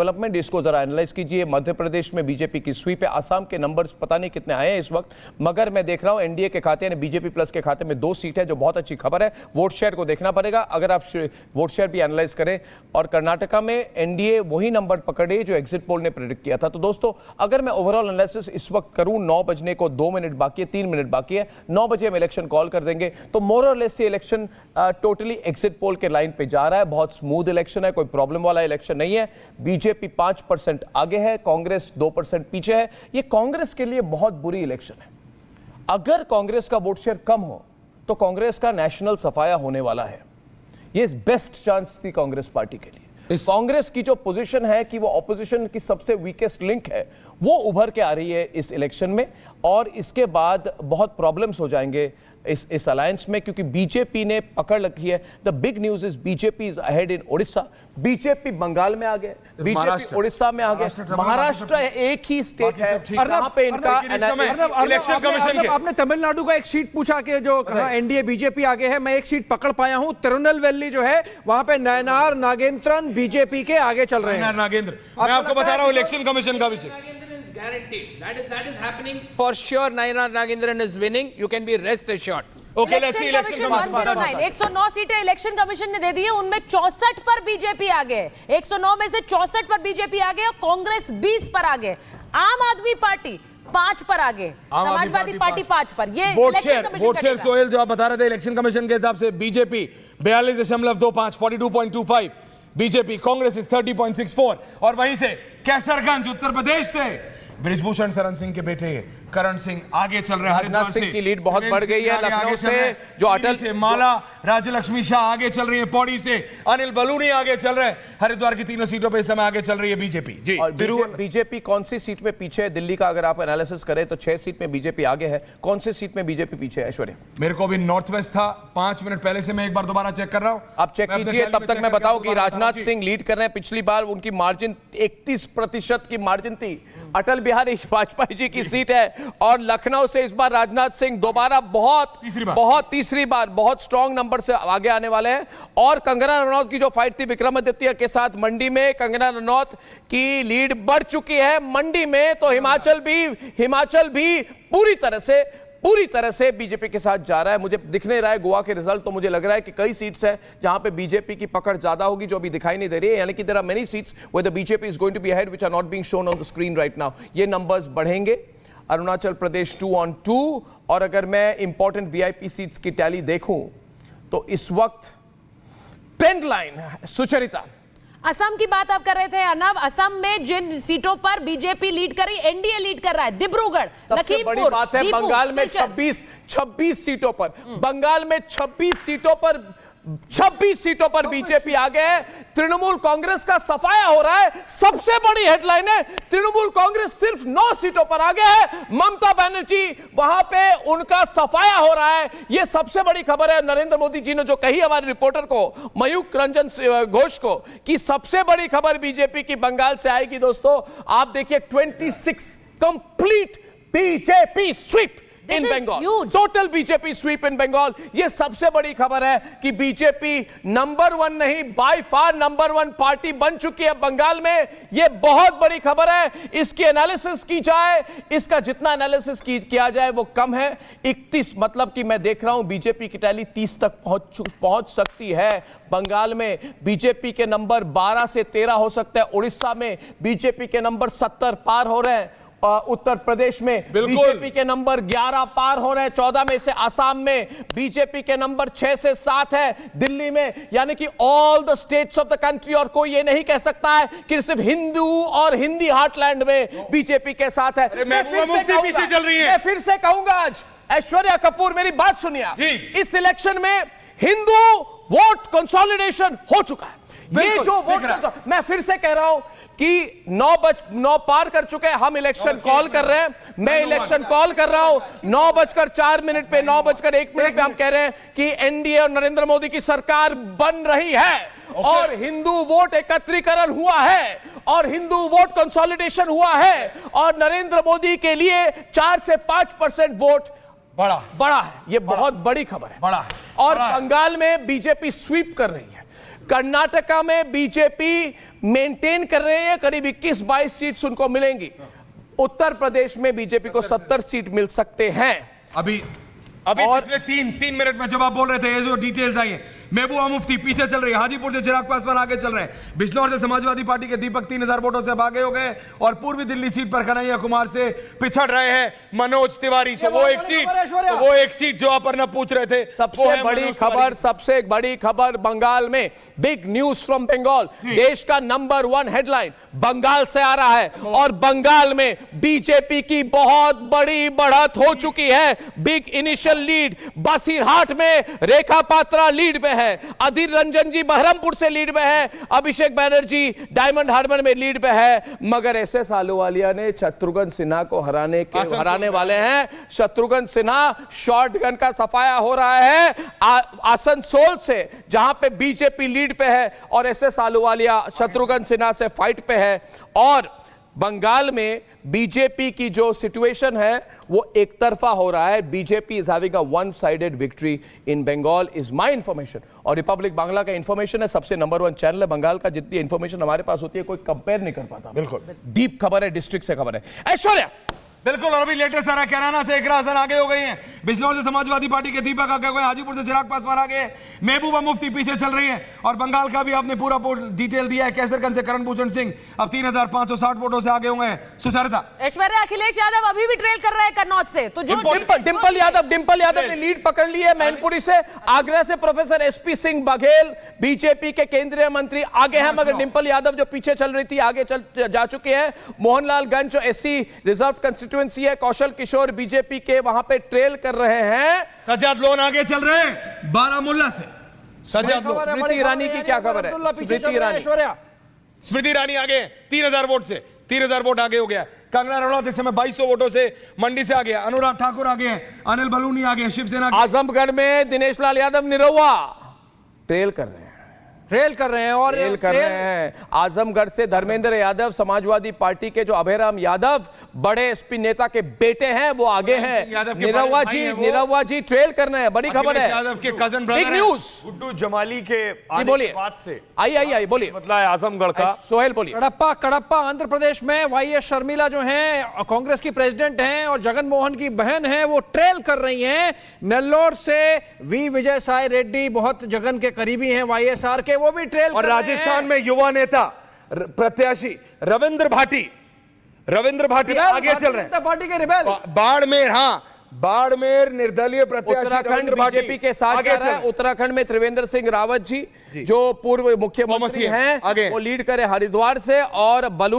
Development, इसको जरा analyse कीजिए। मध्य प्रदेश में बीजेपी की स्वीप है, आसाम के नंबर्स पता नहीं कितने आए हैं इस वक्त, मगर मैं देख रहा हूं एनडीए के खाते यानी बीजेपी प्लस के खाते में 2 सीट है, जो बहुत अच्छी खबर है। वोट शेयर को देखना पड़ेगा, अगर आप वोट शेयर भी एनालाइज करें। और कर्नाटका में एनडीए वही नंबर पकड़े जो एग्जिट पोल ने प्रेडिक्ट किया था। तो दोस्तों, अगर मैं ओवरऑल एनालिसिस इस वक्त करूं, 9 बजने को 2 मिनट बाकी है, 3 मिनट बाकी है, 9 बजे हम इलेक्शन कॉल कर देंगे। तो मोर और लेस ये इलेक्शन टोटली एग्जिट पोल के लाइन पे जा रहा है। बहुत स्मूथ इलेक्शन है, कोई प्रॉब्लम वाला इलेक्शन नहीं है। बीजेपी 5% आगे है, कांग्रेस 2% पीछे है। ये कांग्रेस के लिए बहुत बुरी इलेक्शन है। अगर कांग्रेस का वोट शेयर कम हो तो कांग्रेस का नेशनल सफाया होने वाला है। ये बेस्ट चांस थी कांग्रेस पार्टी के लिए। कांग्रेस की जो पोजीशन है कि वो ऑपोजिशन की सबसे वीकेस्ट लिंक है, वो उभर के आ रही है इस इलेक्शन में। और इसके बाद बहुत प्रॉब्लम्स हो जाएंगे इस अलायंस में, क्योंकि बीजेपी ने पकड़ रखी है। The big news is BJP is ahead in Odisha. BJP Bengal में आ गए, बीजेपी ओडिशा में आ गए, महाराष्ट्र एक ही स्टेट है जहां पे इनका इलेक्शन कमीशन। आपने तमिलनाडु का एक सीट पूछा कि जो कहा एनडीए बीजेपी आगे है, मैं एक सीट पकड़ पाया हूं, तिरुनेलवेली जो है वहां पे नयनार नागेंद्रन बीजेपी के आगे चल रहे हैं। नागेंद्र, मैं आपको बता रहा हूं इलेक्शन कमीशन का विषय। Guaranteed. That is happening for sure. Naina Nagendran is winning. You can be rest assured. Okay, let's see election commission 109 109 सीटें इलेक्शन कमीशन ने दे दी है, उनमें 64 पर बीजेपी आगे, 109 में से 64 पर बीजेपी आगे और कांग्रेस 20 पर आगे, आम आदमी पार्टी 5 पर आगे, समाजवादी पार्टी 5 पर। ये वोट शेयर सोहेल जो आप बता रहे थे इलेक्शन कमीशन के हिसाब से बीजेपी 42.25 42.25, बीजेपी, कांग्रेस इज 30.64। और वहीं से कैसरगंज उत्तर प्रदेश से बृजभूषण शरण सिंह के बेटे करण सिंह आगे चल रहे हैं। राजनाथ सिंह की लीड बहुत बढ़ गई है लखनऊ से, जो अटल से माला राज्यलक्ष्मी शाह आगे चल रही है, पौड़ी से अनिल बलूनी आगे चल रहे हैं, हरिद्वार की 3 सीटों पे इस समय आगे चल रही है बीजेपी। जी, और बीजेपी कौन सी सीट में पीछे है? दिल्ली का अगर आप एनालिसिस करें तो 6 सीट में बीजेपी आगे है। कौन सी सीट में बीजेपी पीछे है ऐश्वर्या? मेरे को भी नॉर्थ वेस्ट था 5 मिनट पहले से, मैं एक बार दोबारा चेक कर रहा हूं। आप चेक कीजिए, तब तक मैं बताऊं कि राजनाथ सिंह लीड कर रहे हैं। पिछली बार उनकी मार्जिन 31% की मार्जिन थी। अटल बिहारी वाजपेयी जी की सीट है और लखनऊ से इस बार राजनाथ सिंह दोबारा तीसरी बार बहुत स्ट्रॉन्ग नंबर से आगे आने वाले हैं। और कंगना रनौत की जो फाइट थी विक्रमादित्य के साथ मंडी में, कंगना रनौत की लीड बढ़ चुकी है मंडी में। तो हिमाचल भी पूरी तरह से बीजेपी के साथ जा रहा है। मुझे दिख नहीं रहा है गोवा के रिजल्ट, तो मुझे लग रहा है कि कई सीट्स है जहां पे बीजेपी की पकड़ ज्यादा होगी, जो अभी दिखाई नहीं दे रही है। यानी कि there are many seats where the BJP is going to be ahead which are not being shown on the screen right now. ये नंबर्स बढ़ेंगे। अरुणाचल प्रदेश 2-on-2। और अगर मैं इंपॉर्टेंट वीआईपी सीट्स की टैली देखूं तो इस वक्त ट्रेंड लाइन सुचरिता। असम की बात आप कर रहे थे अर्नब, असम में जिन सीटों पर बीजेपी लीड कर रही, एनडीए लीड कर रहा है, दिब्रूगढ़, लखीमपुर, बड़ी बात है बंगाल में 26 सीटों पर, बंगाल में 26 सीटों पर बीजेपी आगे है। तृणमूल कांग्रेस का सफाया हो रहा है। सबसे बड़ी हेडलाइन है, तृणमूल कांग्रेस सिर्फ 9 सीटों पर आगे है। ममता बनर्जी वहां पे उनका सफाया हो रहा है। यह सबसे बड़ी खबर है। नरेंद्र मोदी जी ने जो कही हमारे रिपोर्टर को, मयूख रंजन घोष को, कि सबसे बड़ी खबर बीजेपी की बंगाल से आएगी। दोस्तों आप देखिए 26 कंप्लीट बीजेपी स्वीप इन बंगाल, टोटल बीजेपी स्वीप इन बंगाल। यह सबसे बड़ी खबर है कि बीजेपी नंबर 1 नहीं, बाय फार नंबर 1 पार्टी बन चुकी है बंगाल में। यह बहुत बड़ी खबर है। इसकी एनालिसिस की जाए, इसका जितना एनालिसिस किया जाए वो कम है। 31 मतलब कि मैं देख रहा हूं बीजेपी की टैली 30 तक पहुंच सकती है। बंगाल में बीजेपी के नंबर 12 से 13 हो सकता है। उड़ीसा में बीजेपी के नंबर 70 पार हो रहे हैं। उत्तर प्रदेश में बीजेपी के नंबर 11 पार हो रहे हैं 14 में से। आसाम में बीजेपी के नंबर 6 से 7 है। दिल्ली में, यानी कि all the states of the country. और कोई ये नहीं कह सकता है कि सिर्फ हिंदू और हिंदी हार्टलैंड में बीजेपी के साथ है। मैं फिर से कहूंगा आज, ऐश्वर्या कपूर मेरी बात सुनिए, इस इलेक्शन में हिंदू वोट कंसोलिडेशन हो चुका है। ये जो वोट, मैं फिर से कह रहा हूं कि 9 पार कर चुके हैं। हम इलेक्शन कॉल कर रहे हैं, मैं इलेक्शन कॉल कर रहा हूं 9:04 पे, 9:01 पे हम कह रहे हैं कि एनडीए और नरेंद्र मोदी की सरकार बन रही है। और हिंदू वोट एकत्रीकरण हुआ है और हिंदू वोट कंसोलिडेशन हुआ है। और नरेंद्र मोदी के लिए 4 से 5% वोट बड़ा है। यह बहुत बड़ी खबर है। और बंगाल में बीजेपी स्वीप कर रही है। कर्नाटका में बीजेपी मेंटेन कर रहे हैं, करीब 21-22 सीट्स उनको मिलेंगी। उत्तर प्रदेश में बीजेपी को 70 सीट मिल सकते हैं। अभी और- पिछले तीन मिनट में जब आप बोल रहे थे, ये जो डिटेल्स आई हैं, महबूबा मुफ्ती पीछे चल रही है, हाजीपुर से चिराग पासवान आगे चल रहे हैं, बिजनौर से समाजवादी पार्टी के दीपक 3000 वोटों से अब आगे हो गए, और पूर्वी दिल्ली सीट पर कन्हैया कुमार से पिछड़ रहे हैं मनोज तिवारी। ये वो बहुत एक बड़ी सीट, खबर है, ऐश्वर्या। वो एक सीट जो अपर्णा पूछ रहे थे, वो सबसे है बड़ी मनोज खबर, तिवारी। सबसे बड़ी खबर बंगाल में, बिग न्यूज फ्रॉम बंगाल। देश का नंबर 1 हेडलाइन बंगाल से आ रहा है, और बंगाल में बीजेपी की बहुत बड़ी बढ़त हो चुकी है। बिग इनिशियल लीड, बसीरहाट में रेखा पात्रा लीड में है, अधीर रंजन जी बहरमपुर से लीड में है, अभिषेक बनर्जी डायमंड हार्बर में लीड में है, मगर एसएस आलूवालिया ने शत्रुघ्न सिन्हा को हराने वाले हैं। शत्रुघ्न सिन्हा शॉटगन का सफाया हो रहा है आसनसोल से, जहां पे बीजेपी लीड पे है, और एसएस आलूवालिया शत्रुघ्न सिन्हा से फाइट पे है। और बंगाल में बीजेपी की जो सिचुएशन है वो एक तरफा हो रहा है। BJP is having a one sided victory in Bengal, is my information. और रिपब्लिक बांग्ला का इंफॉर्मेशन है, सबसे नंबर 1 चैनल है बंगाल का। जितनी इंफॉर्मेशन हमारे पास होती है कोई कंपेयर नहीं कर पाता। बिल्कुल डीप खबर है, डिस्ट्रिक्ट से खबर है। ऐश्वर्या, बिल्कुल। और अभी लेटेस्ट आ रहा है, कैराना से इकरा हसन आगे हो गई हैं, बिजनौर से समाजवादी पार्टी के दीपक आगे हो गए, हाजीपुर से चिराग पासवान आगे हैं, महबूबा मुफ्ती पीछे चल रही हैं, और बंगाल का भी आपने पूरा डिटेल दिया है। कैसरगंज से करण भूषण सिंह अब 3560 वोटों से आगे हुए हैं। सुचरिता, ऐश्वर्या, अखिलेश यादव अभी भी ट्रेल कर रहे हैं कन्नौज से, तो जो डिंपल यादव ने लीड पकड़ ली है मैनपुरी से। आगरा से professor SP Singh Baghel BJP के केंद्रीय मंत्री आगे हैं, मगर डिंपल यादव जो पीछे चल रही थी आगे जा चुके हैं। मोहनलालगंज जो एससी रिजर्व कंस्टिट्यूएंसी है, कौशल किशोर बीजेपी के वहां पे ट्रेल कर रहे हैं। सज्जाद लोन आगे चल रहे हैं बारामूला से। सज्जाद लोन, स्मृति ईरानी की क्या खबर है? स्मृति ईरानी, स्मृति ईरानी आगे हैं 3000 वोट से, 3000 वोट आगे हो गया। कंगना रनौत इस समय 2200 वोटों से मंडी से आगे, अनुराग ठाकुर आगे हैं, अनिल बलूनी आगे हैं, शिवसेना आजमगढ़ में दिनेश लाल यादव निरहुआ ट्रेल कर रहे हैं। और ट्रेल कर रहे हैं। आजमगढ़ से धर्मेंद्र यादव समाजवादी पार्टी के जो अभयराम यादव बड़े एसपी नेता के बेटे हैं वो आगे हैं। निरहुआ जी ट्रेल कर रहे हैं, बड़ी खबर है। यादव के cousin big news. Guddu Jamali के बोलिए। आने के बाद से आई बोलिए, बदला है आजमगढ़ का। सोहेल बोलिए। कड़प्पा आंध्र प्रदेश में वाईएस शर्मिला जो हैं कांग्रेस की प्रेसिडेंट हैं और जगन मोहन की बहन हैं, वो ट्रेल कर रही हैं। नेल्लोर से वी विजय साई रेड्डी बहुत जगन के करीबी हैं वाईएसआर के, वो भी ट्रेल और कर रहे हैं। राजस्थान में युवा नेता प्रत्याशी रविंद्र भाटी आगे चल रहे हैं। पार्टी के रिबेल बाड़मेर, बाड़मेर निर्दलीय प्रत्याशी उत्तराखंड रविंद्र भाटी बीजेपी के साथ जा रहा है। उत्तराखंड में त्रिवेंद्र सिंह रावत जी जो पूर्व मुख्यमंत्री हैं, वो लीड करे हरिद्वार से, और